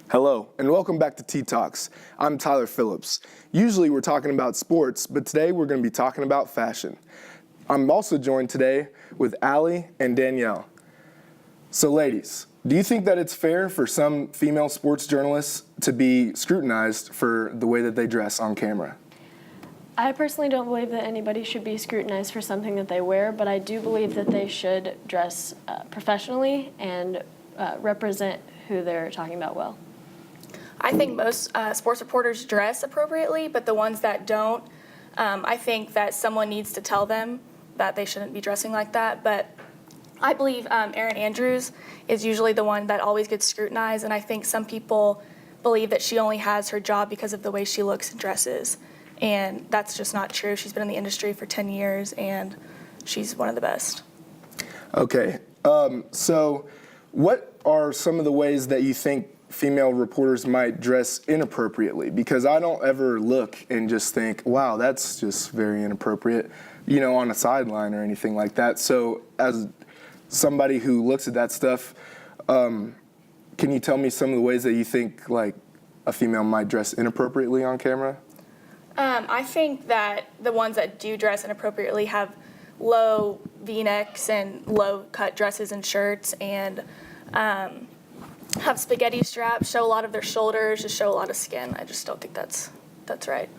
Hello, and welcome back to Tea Talks. I'm Tyler Phillips. Usually we're talking about sports, but today we're going to be talking about fashion. I'm also joined today with Allie and Danielle. So ladies, do you think that it's fair for some female sports journalists to be scrutinized for the way that they dress on camera? I personally don't believe that anybody should be scrutinized for something that they wear, but I do believe that they should dress professionally and represent who they're talking about well. I think most sports reporters dress appropriately, but the ones that don't, I think that someone needs to tell them that they shouldn't be dressing like that. But I believe Erin Andrews is usually the one that always gets scrutinized, and I think some people believe that she only has her job because of the way she looks and dresses. And that's just not true. She's been in the industry for 10 years, and she's one of the best. Okay, so what are some of the ways that you think female reporters might dress inappropriately? Because I don't ever look and just think, wow, that's just very inappropriate, on a sideline or anything like that. So as somebody who looks at that stuff, can you tell me some of the ways that you think like a female might dress inappropriately on camera? I think that the ones that do dress inappropriately have low V-necks and low-cut dresses and shirts, and have spaghetti straps, show a lot of their shoulders, just show a lot of skin. I just don't think that's right.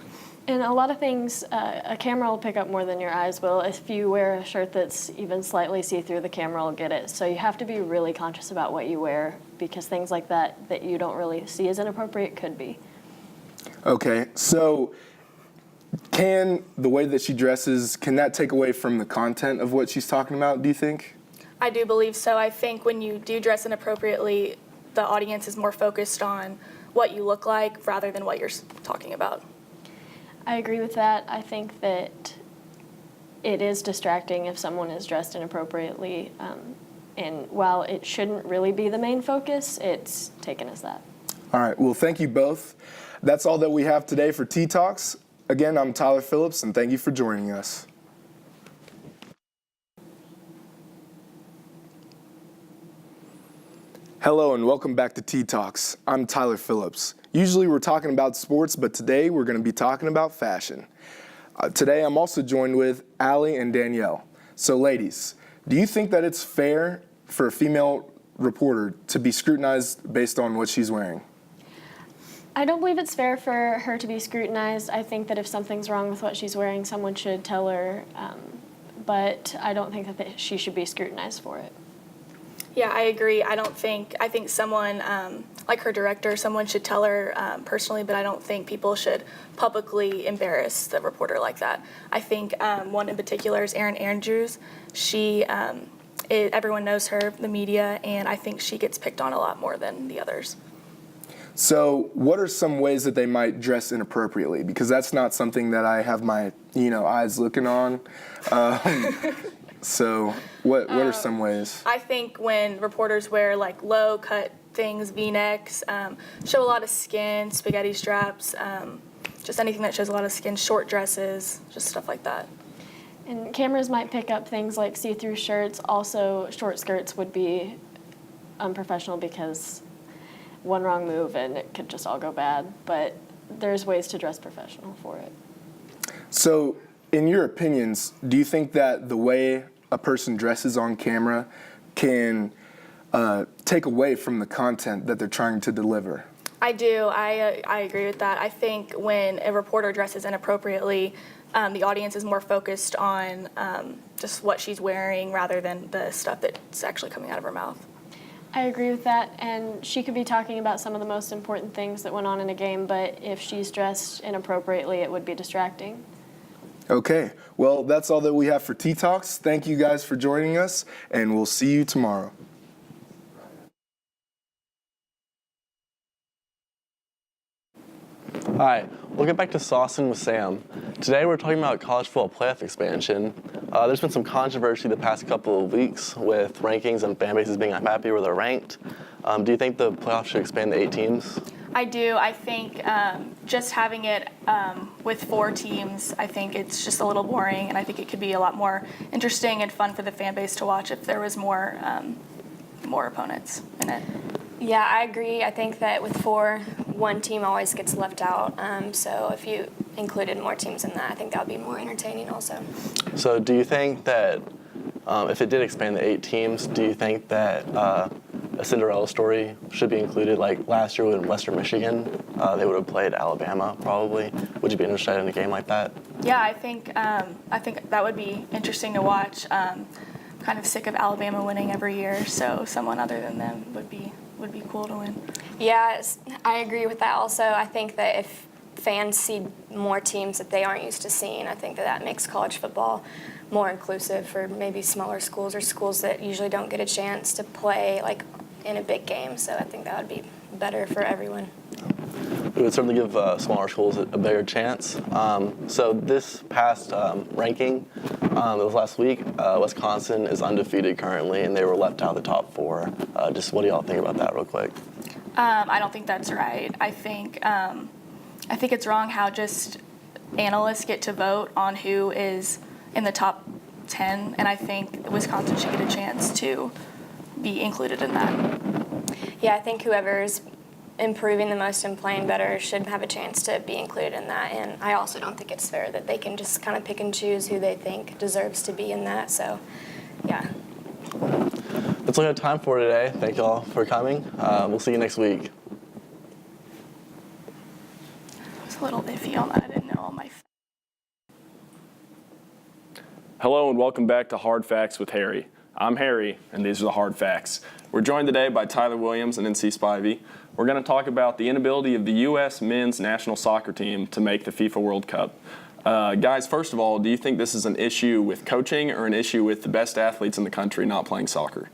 And a lot of things, a camera will pick up more than your eyes will. If you wear a shirt that's even slightly see-through, the camera will get it. So you have to be really conscious about what you wear, because things like that you don't really see as inappropriate could be. Okay, so can the way that she dresses, can that take away from the content of what she's talking about, do you think? I do believe so. I think when you do dress inappropriately, the audience is more focused on what you look like rather than what you're talking about. I agree with that. I think that it is distracting if someone is dressed inappropriately, and while it shouldn't really be the main focus, it's taken as that. All right, well, thank you both. That's all that we have today for Tea Talks. Again, I'm Tyler Phillips, and thank you for joining us. Hello, and welcome back to Tea Talks. I'm Tyler Phillips. Usually we're talking about sports, but today we're going to be talking about fashion. Today I'm also joined with Allie and Danielle. So ladies, do you think that it's fair for a female reporter to be scrutinized based on what she's wearing? I don't believe it's fair for her to be scrutinized. I think that if something's wrong with what she's wearing, someone should tell her, but I don't think that she should be scrutinized for it. Yeah, I agree. I think someone, like her director, someone should tell her personally, but I don't think people should publicly embarrass the reporter like that. I think one in particular is Erin Andrews. Everyone knows her, the media, and I think she gets picked on a lot more than the others. So what are some ways that they might dress inappropriately? Because that's not something that I have my, eyes looking on. So what are some ways? I think when reporters wear like low-cut things, V-necks, show a lot of skin, spaghetti straps, just anything that shows a lot of skin, short dresses, just stuff like that. And cameras might pick up things like see-through shirts. Also, short skirts would be unprofessional because one wrong move and it could just all go bad. But there's ways to dress professional for it. So, in your opinions, do you think that the way a person dresses on camera can take away from the content that they're trying to deliver? I do. I agree with that. I think when a reporter dresses inappropriately, the audience is more focused on just what she's wearing rather than the stuff that's actually coming out of her mouth. I agree with that, and she could be talking about some of the most important things that went on in a game, but if she's dressed inappropriately, it would be distracting. Okay, well, that's all that we have for Tea Talks. Thank you guys for joining us, and we'll see you tomorrow. Hi, we'll get back to Saucing with Sam. Today we're talking about college football playoff expansion. There's been some controversy the past couple of weeks with rankings and fan bases being unhappy where they're ranked. Do you think the playoffs should expand to 8 teams? I do. I think just having it with 4 teams, I think it's just a little boring, and I think it could be a lot more interesting and fun for the fan base to watch if there was more opponents in it. Yeah, I agree. I think that with 4, one team always gets left out. So if you included more teams in that, I think that would be more entertaining also. So do you think that if it did expand to 8 teams, do you think that a Cinderella story should be included? Like last year in Western Michigan, they would have played Alabama probably. Would you be interested in a game like that? Yeah, I think that would be interesting to watch. Kind of sick of Alabama winning every year, so someone other than them would be cool to win. Yeah, I agree with that also. I think that if fans see more teams that they aren't used to seeing, I think that makes college football more inclusive for maybe smaller schools or schools that usually don't get a chance to play like in a big game. So I think that would be better for everyone. It would certainly give smaller schools a bigger chance. So this past ranking, it was last week, Wisconsin is undefeated currently, and they were left out of the top 4. Just what do y'all think about that real quick? I don't think that's right. I think it's wrong how just analysts get to vote on who is in the top 10, and I think Wisconsin should get a chance to be included in that. Yeah, I think whoever's improving the most and playing better should have a chance to be included in that. And I also don't think it's fair that they can just kind of pick and choose who they think deserves to be in that. So, yeah. That's all we have time for today. Thank y'all for coming. We'll see you next week. I was a little iffy on that. I didn't know all my. Hello and welcome back to Hard Facts with Harry. I'm Harry, and these are the hard facts. We're joined today by Tyler Williams and NC Spivey. We're going to talk about the inability of the U.S. men's national soccer team to make the FIFA World Cup. Guys, first of all, do you think this is an issue with coaching or an issue with the best athletes in the country not playing soccer?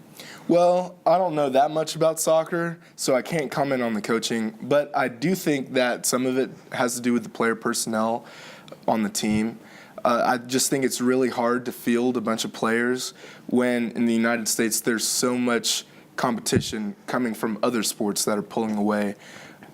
Well, I don't know that much about soccer, so I can't comment on the coaching, but I do think that some of it has to do with the player personnel on the team. I just think it's really hard to field a bunch of players when in the United States there's so much competition coming from other sports that are pulling away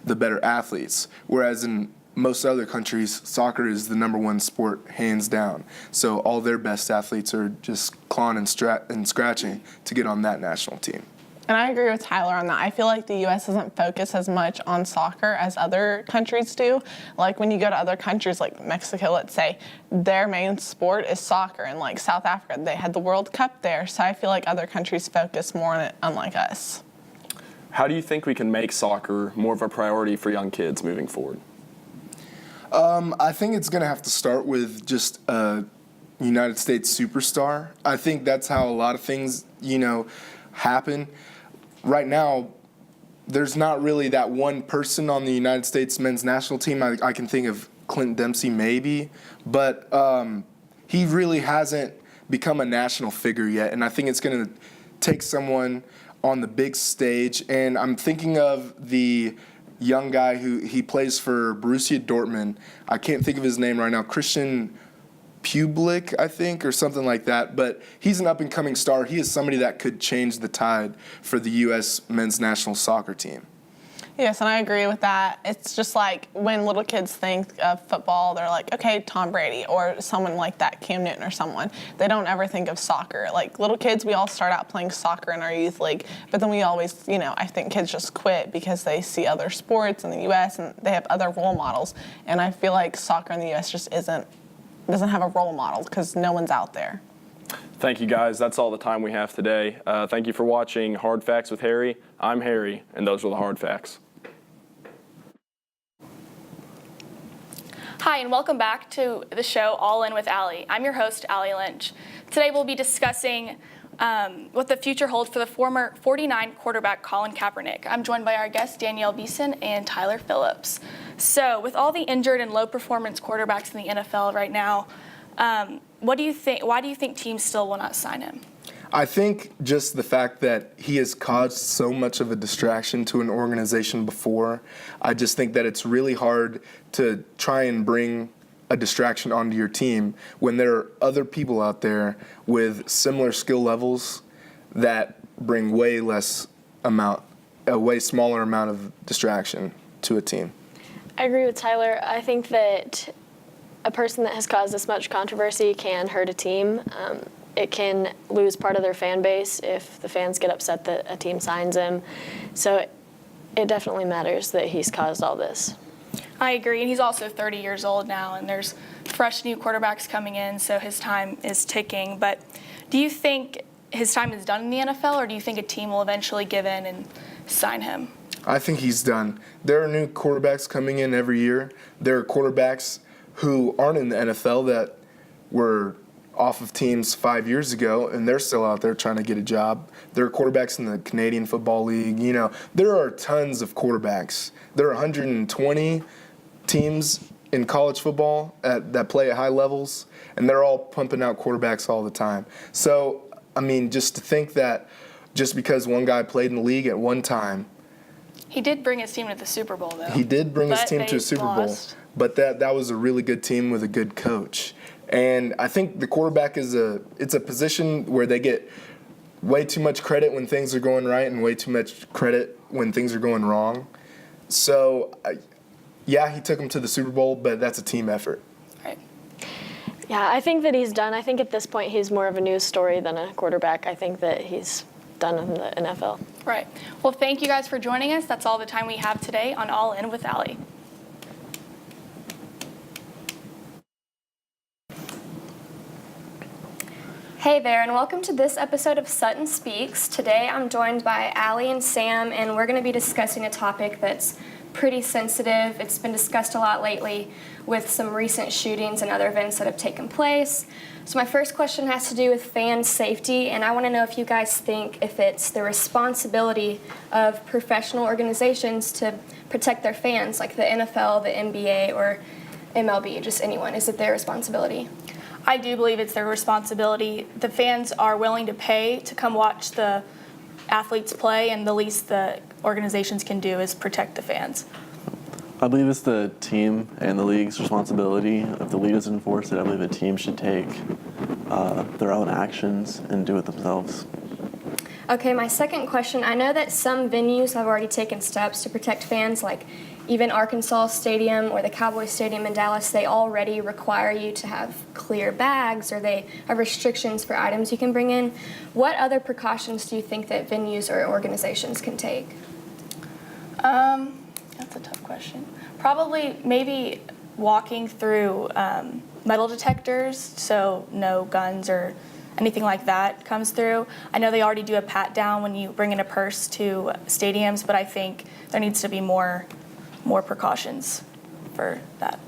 the better athletes. Whereas in most other countries, soccer is the #1 sport, hands down. So all their best athletes are just clawing and scratching to get on that national team. And I agree with Tyler on that. I feel like the U.S. doesn't focus as much on soccer as other countries do. Like when you go to other countries like Mexico, let's say, their main sport is soccer. And like South Africa, they had the World Cup there. So I feel like other countries focus more on it, unlike us. How do you think we can make soccer more of a priority for young kids moving forward? I think it's going to have to start with just a United States superstar. I think that's how a lot of things, happen. Right now, there's not really that one person on the United States men's national team. I can think of Clint Dempsey maybe, but he really hasn't become a national figure yet, and I think it's going to take someone on the big stage, and I'm thinking of the young guy he plays for Borussia Dortmund. I can't think of his name right now. Christian Public, I think, or something like that. But he's an up-and-coming star. He is somebody that could change the tide for the U.S. men's national soccer team. Yes, and I agree with that. It's just like when little kids think of football, they're like, okay, Tom Brady or someone like that, Cam Newton or someone. They don't ever think of soccer. Like little kids, we all start out playing soccer in our youth league, but then we always, I think kids just quit because they see other sports in the U.S. and they have other role models. And I feel like soccer in the U.S. just doesn't have a role model because no one's out there. Thank you, guys. That's all the time we have today. Thank you for watching Hard Facts with Harry. I'm Harry, and those were the hard facts. Hi, and welcome back to the show All In with Allie. I'm your host, Allie Lynch. Today we'll be discussing what the future holds for the former 49 quarterback Colin Kaepernick. I'm joined by our guests, Danielle Beeson and Tyler Phillips. So with all the injured and low-performance quarterbacks in the NFL right now, what do you think? Why do you think teams still will not sign him? I think just the fact that he has caused so much of a distraction to an organization before, I just think that it's really hard to try and bring a distraction onto your team when there are other people out there with similar skill levels that bring a way smaller amount of distraction to a team. I agree with Tyler. I think that a person that has caused this much controversy can hurt a team. It can lose part of their fan base if the fans get upset that a team signs him. So it definitely matters that he's caused all this. I agree, and he's also 30 years old now, and there's fresh new quarterbacks coming in, so his time is ticking. But do you think his time is done in the NFL, or do you think a team will eventually give in and sign him? I think he's done. There are new quarterbacks coming in every year. There are quarterbacks who aren't in the NFL that were off of teams 5 years ago, and they're still out there trying to get a job. There are quarterbacks in the Canadian Football League. You know, there are tons of quarterbacks. There are 120 teams in college football that play at high levels, and they're all pumping out quarterbacks all the time. So, I mean, just to think that just because one guy played in the league at one time. He did bring his team to the Super Bowl, though. He did bring his But team to they a Super lost. Bowl, but that was a really good team with a good coach. And I think the quarterback it's a position where they get way too much credit when things are going right and way too much credit when things are going wrong. So, yeah, he took them to the Super Bowl, but that's a team effort. Right. Yeah, I think that he's done. I think at this point he's more of a news story than a quarterback. I think that he's done in the NFL. Right. Well, thank you guys for joining us. That's all the time we have today on All In with Allie. Hey there, and welcome to this episode of Sutton Speaks. Today I'm joined by Allie and Sam, and we're going to be discussing a topic that's pretty sensitive. It's been discussed a lot lately with some recent shootings and other events that have taken place. So my first question has to do with fan safety, and I want to know if you guys think if it's the responsibility of professional organizations to protect their fans, like the NFL, the NBA, or MLB, just anyone. Is it their responsibility? I do believe it's their responsibility. The fans are willing to pay to come watch the athletes play, and the least the organizations can do is protect the fans. I believe it's the team and the league's responsibility. If the league doesn't enforce it, I believe the team should take their own actions and do it themselves. Okay, my second question, I know that some venues have already taken steps to protect fans, like even Arkansas Stadium or the Cowboys Stadium in Dallas, they already require you to have clear bags, or they have restrictions for items you can bring in. What other precautions do you think that venues or organizations can take? That's a tough question. Probably maybe walking through metal detectors, so no guns or anything like that comes through. I know they already do a pat down when you bring in a purse to stadiums, but I think there needs to be more precautions for that.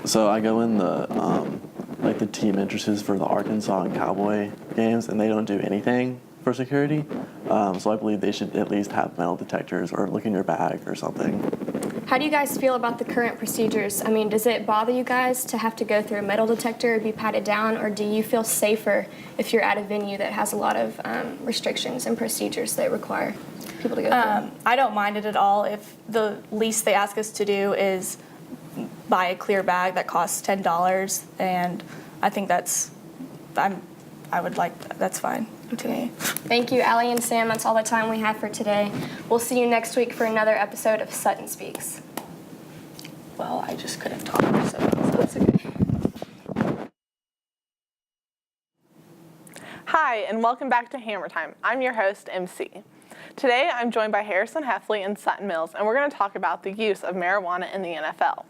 So I go in the team entrances for the Arkansas and Cowboy games, and they don't do anything for security. So I believe they should at least have metal detectors or look in your bag or something. How do you guys feel about the current procedures? I mean, does it bother you guys to have to go through a metal detector or be patted down, or do you feel safer if you're at a venue that has a lot of restrictions and procedures that require people to go through? I don't mind it at all if the least they ask us to do is buy a clear bag that costs $10, and I think that's fine to me. Thank you, Allie and Sam. That's all the time we have for today. We'll see you next week for another episode of Sutton Speaks. Well, I just couldn't talk, so That's okay. Hi, and welcome back to Hammer Time. I'm your host, MC. Today, I'm joined by Harrison Heffley and Sutton Mills, and we're going to talk about the use of marijuana in the NFL.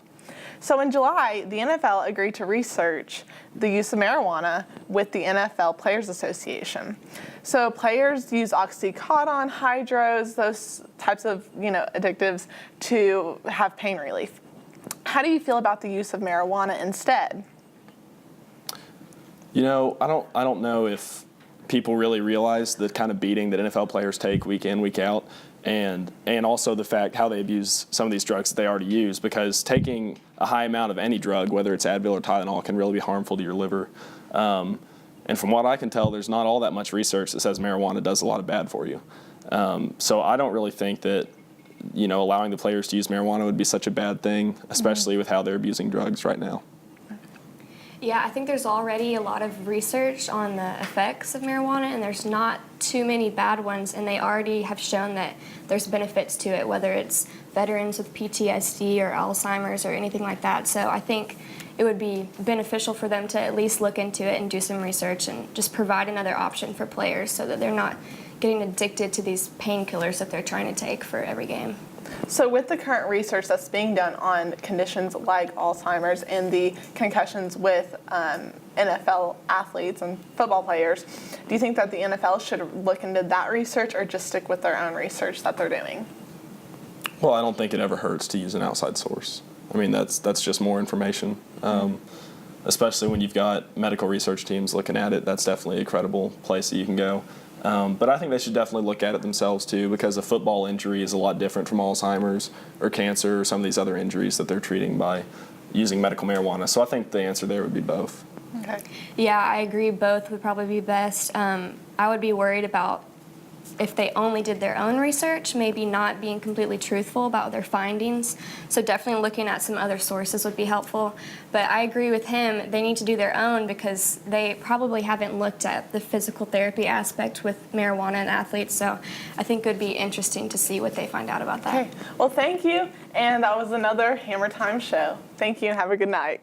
So in July, the NFL agreed to research the use of marijuana with the NFL Players Association. So players use Oxycodone, hydros, those types of addictives to have pain relief. How do you feel about the use of marijuana instead? I don't know if people really realize the kind of beating that NFL players take week in, week out, and also the fact how they abuse some of these drugs that they already use, because taking a high amount of any drug, whether it's Advil or Tylenol, can really be harmful to your liver. And from what I can tell, there's not all that much research that says marijuana does a lot of bad for you. So I don't really think that allowing the players to use marijuana would be such a bad thing, especially with how they're abusing drugs right now. Yeah, I think there's already a lot of research on the effects of marijuana, and there's not too many bad ones, and they already have shown that there's benefits to it, whether it's veterans with PTSD or Alzheimer's or anything like that. So I think it would be beneficial for them to at least look into it and do some research and just provide another option for players so that they're not getting addicted to these painkillers that they're trying to take for every game. So with the current research that's being done on conditions like Alzheimer's and the concussions with NFL athletes and football players, do you think that the NFL should look into that research or just stick with their own research that they're doing? Well, I don't think it ever hurts to use an outside source. I mean, that's just more information. Especially when you've got medical research teams looking at it, that's definitely a credible place that you can go. But I think they should definitely look at it themselves too, because a football injury is a lot different from Alzheimer's or cancer or some of these other injuries that they're treating by using medical marijuana. So I think the answer there would be both. Okay. Yeah, I agree. Both would probably be best. I would be worried about if they only did their own research, maybe not being completely truthful about their findings. So definitely looking at some other sources would be helpful. But I agree with him. They need to do their own because they probably haven't looked at the physical therapy aspect with marijuana and athletes. So I think it would be interesting to see what they find out about that. Okay. Well, thank you. And that was another Hammer Time show. Thank you and have a good night.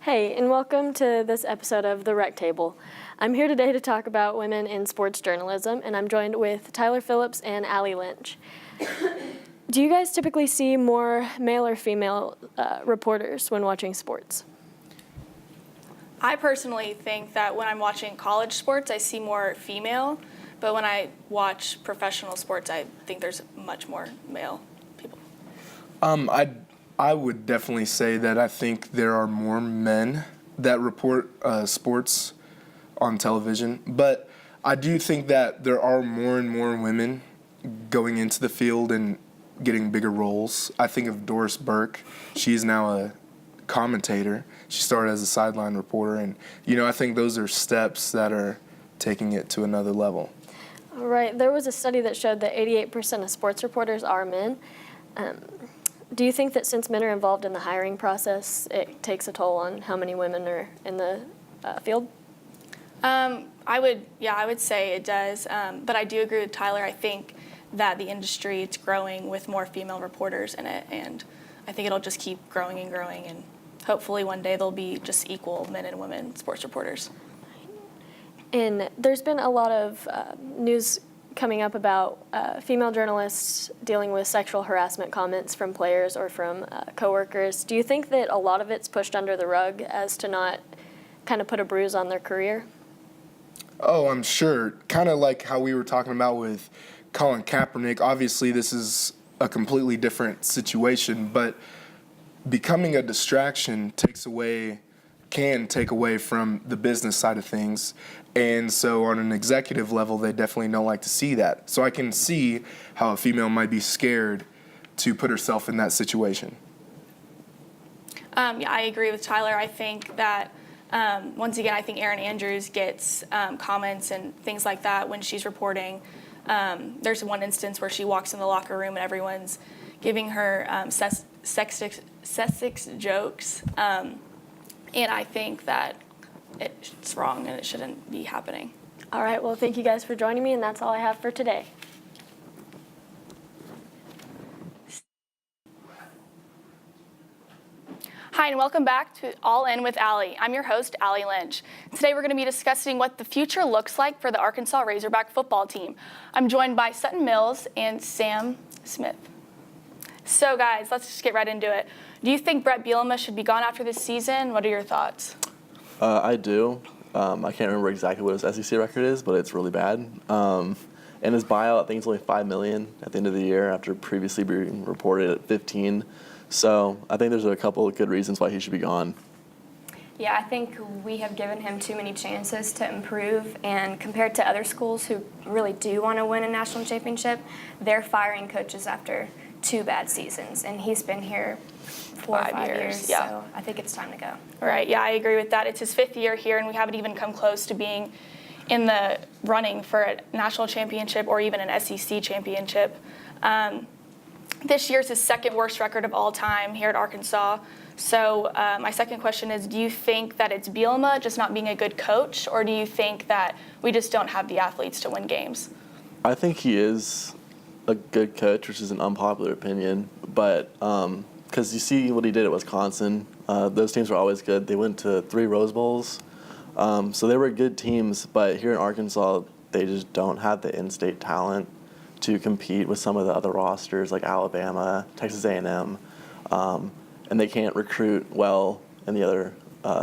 Hey, and welcome to this episode of the Roundtable. I'm here today to talk about women in sports journalism, and I'm joined with Tyler Phillips and Allie Lynch. Do you guys typically see more male or female reporters when watching sports? I personally think that when I'm watching college sports, I see more female, but when I watch professional sports, I think there's much more male people. I would definitely say that I think there are more men that report sports on television, but I do think that there are more and more women going into the field and getting bigger roles. I think of Doris Burke. She's now a commentator. She started as a sideline reporter, and I think those are steps that are taking it to another level. All right, there was a study that showed that 88% of sports reporters are men. Do you think that since men are involved in the hiring process, it takes a toll on how many women are in the field? I would say it does, but I do agree with Tyler. I think that the industry is growing with more female reporters in it, and I think it'll just keep growing and growing, and hopefully one day there'll be just equal men and women sports reporters. And there's been a lot of news coming up about female journalists dealing with sexual harassment comments from players or from coworkers. Do you think that a lot of it's pushed under the rug as to not kind of put a bruise on their career? Oh, I'm sure. Kind of like how we were talking about with Colin Kaepernick. Obviously, this is a completely different situation, but becoming a distraction can take away from the business side of things. And so on an executive level, they definitely don't like to see that. So I can see how a female might be scared to put herself in that situation. Yeah, I agree with Tyler. I think that, once again, I think Erin Andrews gets comments and things like that when she's reporting. There's one instance where she walks in the locker room and everyone's giving her sexist jokes. And I think that it's wrong and it shouldn't be happening. All right, well, thank you guys for joining me, and that's all I have for today. Hi, and welcome back to All In with Allie. I'm your host, Allie Lynch. Today we're going to be discussing what the future looks like for the Arkansas Razorback football team. I'm joined by Sutton Mills and Sam Smith. So guys, let's just get right into it. Do you think Brett Bielema should be gone after this season? What are your thoughts? I do. I can't remember exactly what his SEC record is, but it's really bad. And his buyout, I think it's only $5 million at the end of the year after previously being reported at 15. So I think there's a couple of good reasons why he should be gone. Yeah, I think we have given him too many chances to improve, and compared to other schools who really do want to win a national championship, they're firing coaches after 2 bad seasons, and he's been here 4 or 5 years, yeah. So I think it's time to go. Right, yeah, I agree with that. It's his 5th year here, and we haven't even come close to being in the running for a national championship or even an SEC championship. This year's his 2nd worst record of all time here at Arkansas. So my second question is, do you think that it's Bielema just not being a good coach, or do you think that we just don't have the athletes to win games? I think he is a good coach, which is an unpopular opinion, but because you see what he did at Wisconsin, those teams were always good. They went to 3 Rose Bowls. So they were good teams, but here in Arkansas, they just don't have the in-state talent to compete with some of the other rosters like Alabama, Texas A&M, and they can't recruit well in the other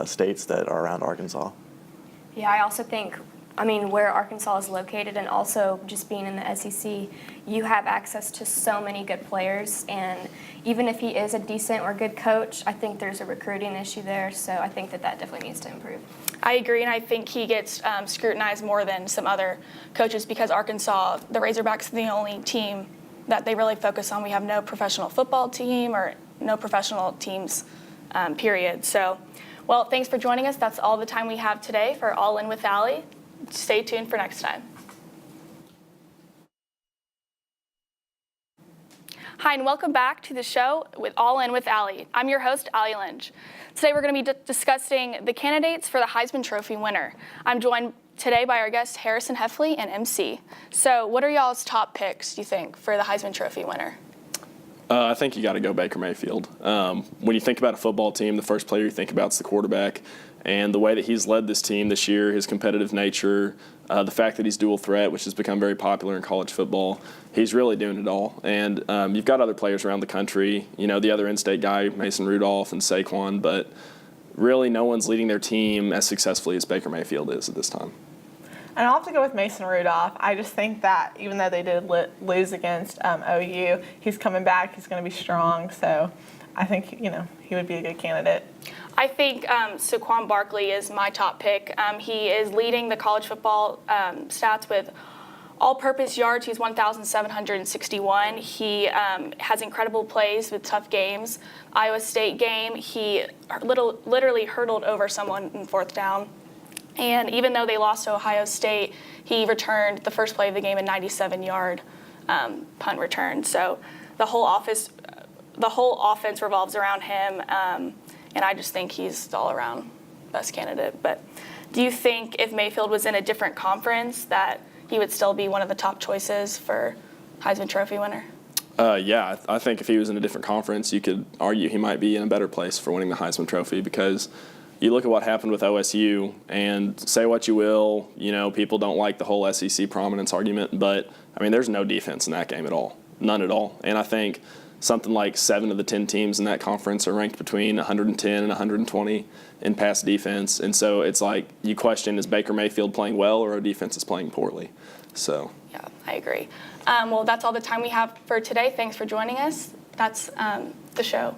states that are around Arkansas. Yeah, I also think, where Arkansas is located and also just being in the SEC, you have access to so many good players. And even if he is a decent or good coach, I think there's a recruiting issue there. So I think that definitely needs to improve. I agree, and I think he gets scrutinized more than some other coaches because Arkansas, the Razorbacks, are the only team that they really focus on. We have no professional football team or no professional teams, period. So, well, thanks for joining us. That's all the time we have today for All In with Allie. Stay tuned for next time. Hi, and welcome back to the show with All In with Allie. I'm your host, Allie Lynch. Today we're going to be discussing the candidates for the Heisman Trophy winner. I'm joined today by our guests Harrison Heffley and MC. So what are y'all's top picks, do you think, for the Heisman Trophy winner? I think you got to go Baker Mayfield. When you think about a football team, the first player you think about is the quarterback. And the way that he's led this team this year, his competitive nature, the fact that he's dual threat, which has become very popular in college football, he's really doing it all. And you've got other players around the country, the other in-state guy, Mason Rudolph and Saquon, but really no one's leading their team as successfully as Baker Mayfield is at this time. And I'll have to go with Mason Rudolph. I just think that even though they did lose against OU, he's coming back. He's going to be strong. So I think, he would be a good candidate. I think Saquon Barkley is my top pick. He is leading the college football stats with all-purpose yards. He's 1,761. He has incredible plays with tough games. Iowa State game, he literally hurdled over someone in fourth down. And even though they lost to Ohio State, he returned the first play of the game a 97-yard punt return. So the whole offense revolves around him, and I just think he's the all-around best candidate. But do you think if Mayfield was in a different conference that he would still be one of the top choices for Heisman Trophy winner? Yeah, I think if he was in a different conference, you could argue he might be in a better place for winning the Heisman Trophy because you look at what happened with OSU, and say what you will, people don't like the whole SEC prominence argument, but, there's no defense in that game at all. None at all. And I think something like 7 of the 10 teams in that conference are ranked between 110 and 120 in pass defense. And so it's like you question, is Baker Mayfield playing well or our defense is playing poorly? So. Yeah, I agree. Well, that's all the time we have for today. Thanks for joining us. That's the show.